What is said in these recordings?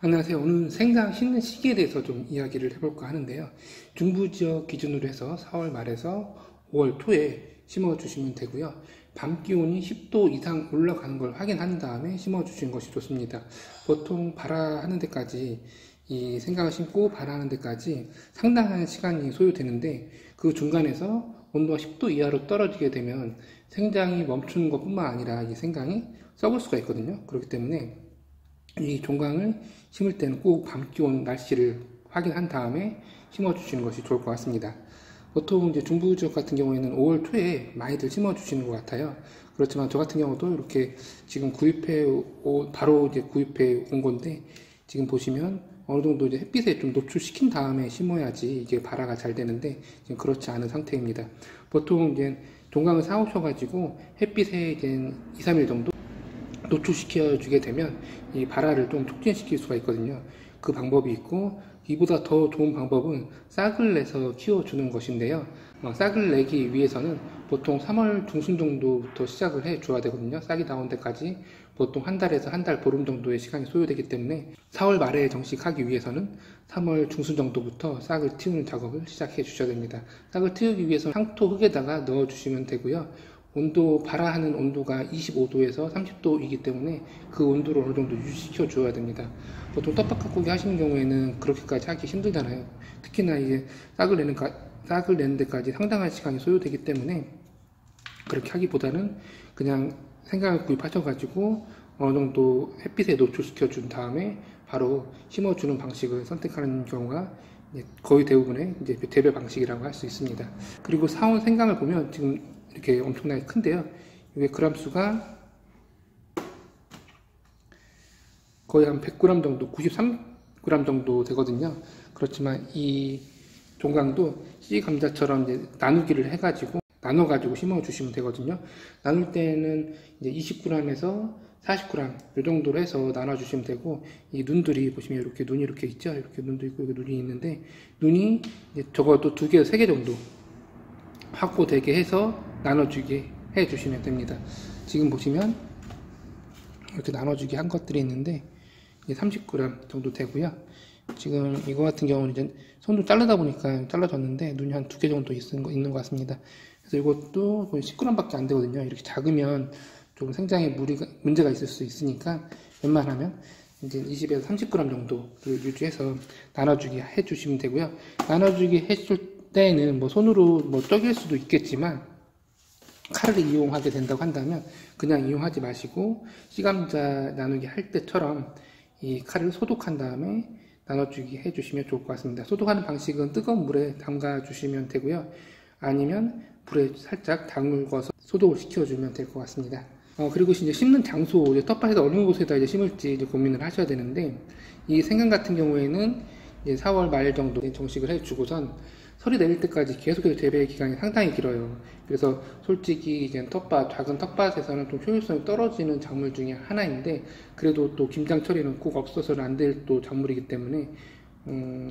안녕하세요. 오늘 생강 심는 시기에 대해서 좀 이야기를 해볼까 하는데요. 중부지역 기준으로 해서 4월 말에서 5월 초에 심어주시면 되고요. 밤 기온이 10도 이상 올라가는 걸 확인한 다음에 심어주시는 것이 좋습니다. 보통 발화하는 데까지 이 생강을 심고 발화하는 데까지 상당한 시간이 소요되는데 그 중간에서 온도가 10도 이하로 떨어지게 되면 생장이 멈추는 것뿐만 아니라 이 생강이 썩을 수가 있거든요. 그렇기 때문에 이 종강을 심을 때는 꼭 밤 기온 날씨를 확인한 다음에 심어 주시는 것이 좋을 것 같습니다. 보통 이제 중부 지역 같은 경우에는 5월 초에 많이들 심어 주시는 것 같아요. 그렇지만 저 같은 경우도 이렇게 지금 바로 이제 구입해 온 건데, 지금 보시면 어느 정도 이제 햇빛에 좀 노출시킨 다음에 심어야지 이게 발화가 잘 되는데, 지금 그렇지 않은 상태입니다. 보통 이제 종강을 사오셔가지고 햇빛에 이제 2, 3일 정도 노출시켜 주게 되면 이 발화를 좀 촉진시킬 수가 있거든요. 그 방법이 있고, 이보다 더 좋은 방법은 싹을 내서 키워주는 것인데요. 싹을 내기 위해서는 보통 3월 중순 정도부터 시작을 해 줘야 되거든요. 싹이 나온 데까지 보통 한 달에서 한 달 보름 정도의 시간이 소요되기 때문에 4월 말에 정식하기 위해서는 3월 중순 정도부터 싹을 틔우는 작업을 시작해 주셔야 됩니다. 싹을 틔우기 위해서 상토 흙에다가 넣어 주시면 되고요. 발화하는 온도가 25도에서 30도이기 때문에 그 온도를 어느 정도 유지시켜 줘야 됩니다. 보통 떡밥 가꾸기 하시는 경우에는 그렇게까지 하기 힘들잖아요. 특히나 이게 싹을 내는 데까지 상당한 시간이 소요되기 때문에 그렇게 하기보다는 그냥 생강을 구입하셔가지고 어느 정도 햇빛에 노출시켜 준 다음에 바로 심어주는 방식을 선택하는 경우가 거의 대부분의 이제 재배 방식이라고 할 수 있습니다. 그리고 사온 생강을 보면 지금 이렇게 엄청나게 큰데요. 이게 그램 수가 거의 한 100g 정도, 93g 정도 되거든요. 그렇지만 이 종강도 씨 감자처럼 이제 나누기를 해가지고 나눠가지고 심어주시면 되거든요. 나눌 때는 이제 20g에서 40g 이 정도로 해서 나눠주시면 되고, 이 눈들이 보시면 이렇게 눈이 이렇게 있죠. 이렇게 눈도 있고 여기 눈이 있는데, 눈이 이제 적어도 2개, 3개 정도 확보되게 해서 나눠주게 해주시면 됩니다. 지금 보시면 이렇게 나눠주기 한 것들이 있는데 30g 정도 되고요. 지금 이거 같은 경우는 이제 손으로 자르다 보니까 잘라졌는데 눈이 한 2개 정도 있는 것 같습니다. 그래서 이것도 거의 10g 밖에 안 되거든요. 이렇게 작으면 좀 생장에 문제가 있을 수 있으니까 웬만하면 이제 20에서 30g 정도를 유지해서 나눠주기 해주시면 되고요. 나눠주기 해줄 때는 손으로 쪼갤 수도 있겠지만, 칼을 이용하게 된다고 한다면 그냥 이용하지 마시고 씨감자 나누기 할 때처럼 이 칼을 소독한 다음에 나눠주기 해주시면 좋을 것 같습니다. 소독하는 방식은 뜨거운 물에 담가 주시면 되고요. 아니면 불에 살짝 담궈서 소독을 시켜주면 될 것 같습니다. 그리고 이제 심는 장소, 텃밭에서 어느 곳에다 이제 심을지 이제 고민을 하셔야 되는데, 이 생강 같은 경우에는 이제 4월 말 정도에 정식을 해주고선 설이 내릴 때까지 계속해서 재배 기간이 상당히 길어요. 그래서 솔직히 이제 작은 텃밭에서는 좀 효율성이 떨어지는 작물 중에 하나인데, 그래도 또 김장 처리는 꼭 없어서는 안 될 또 작물이기 때문에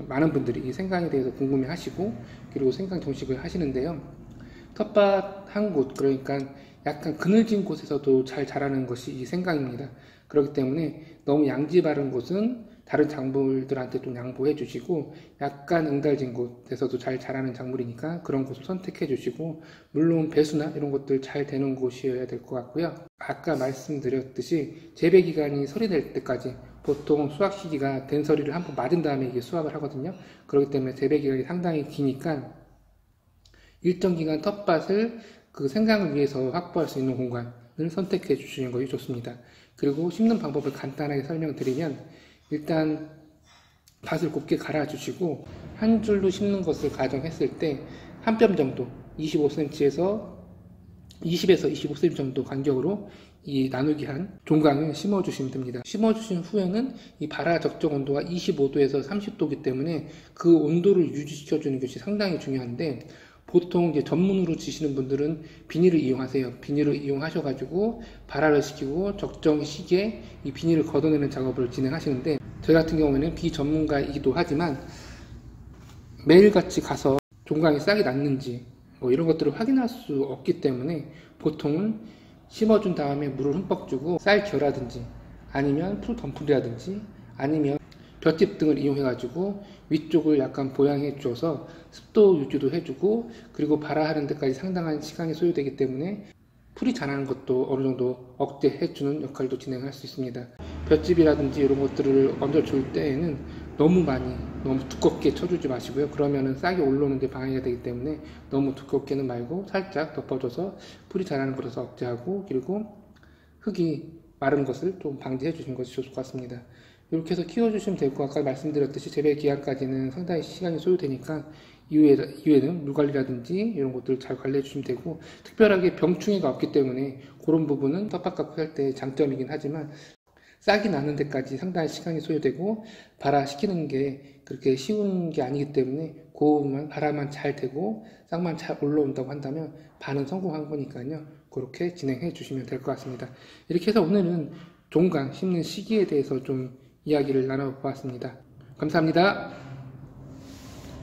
많은 분들이 이 생강에 대해서 궁금해 하시고, 그리고 생강 정식을 하시는데요. 텃밭 한 곳, 그러니까 약간 그늘진 곳에서도 잘 자라는 것이 이 생강입니다. 그렇기 때문에 너무 양지 바른 곳은 다른 작물들한테 좀 양보해 주시고, 약간 응달진 곳에서도 잘 자라는 작물이니까 그런 곳을 선택해 주시고, 물론 배수나 이런 것들 잘 되는 곳이어야 될 것 같고요. 아까 말씀드렸듯이 재배 기간이 설이 될 때까지, 보통 수확 시기가 된 서리를 한번 맞은 다음에 이게 수확을 하거든요. 그렇기 때문에 재배 기간이 상당히 기니까 일정 기간 텃밭을 그 생강을 위해서 확보할 수 있는 공간을 선택해 주시는 것이 좋습니다. 그리고 심는 방법을 간단하게 설명드리면, 일단 밭을 곱게 갈아주시고 한 줄로 심는 것을 가정했을 때 한 뼘 정도, 20에서 25cm 정도 간격으로 이 나누기 한 종강을 심어주시면 됩니다. 심어주신 후에는 이 발화 적정 온도가 25도에서 30도이기 때문에 그 온도를 유지시켜주는 것이 상당히 중요한데, 보통 이제 전문으로 지시는 분들은 비닐을 이용하세요. 비닐을 이용하셔가지고 발화를 시키고 적정 시기에 이 비닐을 걷어내는 작업을 진행하시는데, 저희 같은 경우에는 비전문가이기도 하지만 매일같이 가서 종강이 싹이 났는지 이런 것들을 확인할 수 없기 때문에 보통은 심어준 다음에 물을 흠뻑 주고 쌀 겨라든지 아니면 풀 덤풀이라든지 아니면 볏짚 등을 이용해 가지고 위쪽을 약간 보양해 줘서 습도 유지도 해주고, 그리고 발화하는 데까지 상당한 시간이 소요되기 때문에 풀이 자라는 것도 어느 정도 억제해 주는 역할도 진행할 수 있습니다. 볏짚이라든지 이런 것들을 얹어줄 때에는 너무 두껍게 쳐주지 마시고요. 그러면은 싹이 올라오는 데 방해가 되기 때문에 너무 두껍게는 말고 살짝 덮어줘서 풀이 자라는 것을 억제하고, 그리고 흙이 마른 것을 좀 방지해 주시는 것이 좋을 것 같습니다. 이렇게 해서 키워주시면 되고, 아까 말씀드렸듯이 재배 기간까지는 상당히 시간이 소요되니까 이후에는 물 관리라든지 이런 것들을 잘 관리해 주시면 되고, 특별하게 병충해가 없기 때문에 그런 부분은 텃밭 할 때 장점이긴 하지만 싹이 나는 데까지 상당히 시간이 소요되고 발화시키는 게 그렇게 쉬운 게 아니기 때문에 그 부분만 발화만 잘 되고 싹만 잘 올라온다고 한다면 반은 성공한 거니까요. 그렇게 진행해 주시면 될 것 같습니다. 이렇게 해서 오늘은 종강 심는 시기에 대해서 좀 이야기를 나눠보았습니다. 감사합니다.